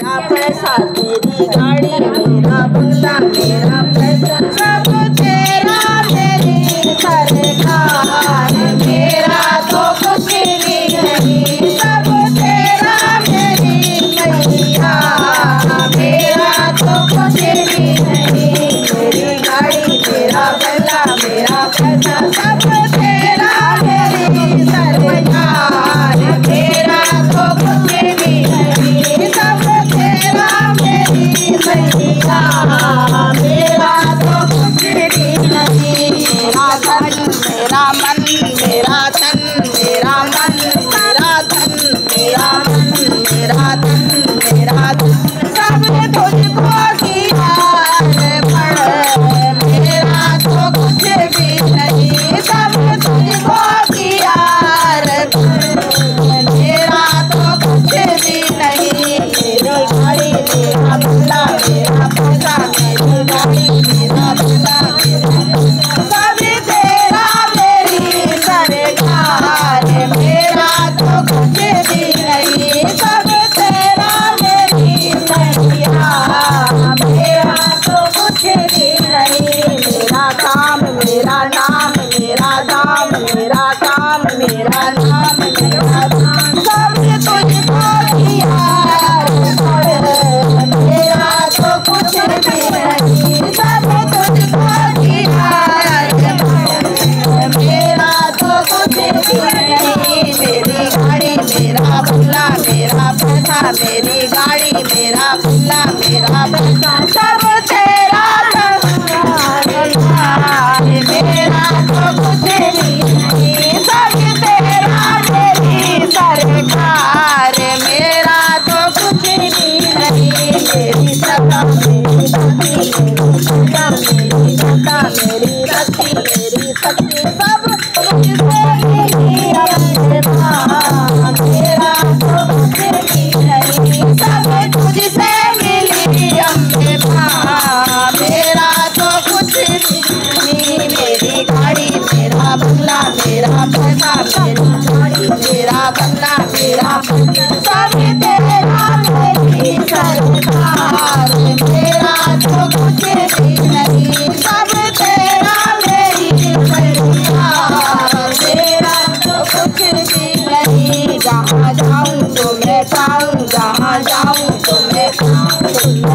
मेरा पैसा, मेरी गाड़ी, मेरा बंगला, मेरा पैसा सब तेरा, मेरी सरकार। मेरा तो कुछ भी नहीं, सब तेरा मेरी मैया। मेरा तो कुछ भी नहीं, मेरी गाड़ी, मेरा बंगला, मेरा पैसा सब तेरा, मेरी सरकार। मेरा तो कुछ भी नहीं, सब तेरा मेरी मैया। मेरा तो कुछ भी नहीं, मेरा धन, मेरा मन, मेरा धन, मेरा मन, मेरा धन, मेरा मन, मेरा धन, मेरा धन सब तुझको किया अर्पण। मेरा तो कुछ भी नहीं, सब तुझको किया अर्पण। मेरा तो कुछ भी नहीं, मेरी गाड़ी, मेरा बंगला, मेरा पैसा, मेरी गाड़ी, मेरा बंगला, सब तेरा, मेरी सरकार। मेरा तो कुछ भी नहीं, सब तेरा मेरी मैया। मेरा तो कुछ भी नहीं, मेरा काम, मेरा नाम, मेरा दाम, मेरा काम, मेरा नाम, मेरा दाम सब तुझको किया अर्पण। मेरा तो कुछ भी नहीं, सब तुझको किया अर्पण। मेरा तो कुछ भी नहीं, मेरी गाड़ी, मेरा बंगला, मेरा पैसा, मेरी गाड़ी, मेरा बंगला, मेरा पैसा सब तेरा सरकार। मेरा तो कुछ भी नहीं, सब तेरा मेरी सरकार। मेरा तो कुछ भी नहीं, मेरी सत्ता, मेरी भक्ति, मेरी सत्ता, मेरी सत्ता, मेरी भक्ति, मेरी शक्ति सब तुझसे मिली अपने माँ। मेरा तो कुछ भी नहीं, सब तुझसे मिली अपने माँ। मेरा तो कुछ भी नहीं, मेरी गाड़ी, मेरा बंगला, मेरा पैसा, मेरी गाड़ी, मेरा बंगला, मेरा पैसा सब तेरा मेरी सरकार। मेरा तो कुछ भी नहीं, सब तेरा मेरी सरकार। मेरा तो कुछ भी नहीं, जहाँ जाऊँ तो मैं पाऊँ, जहाँ जाऊँ तो मैं पाऊँ।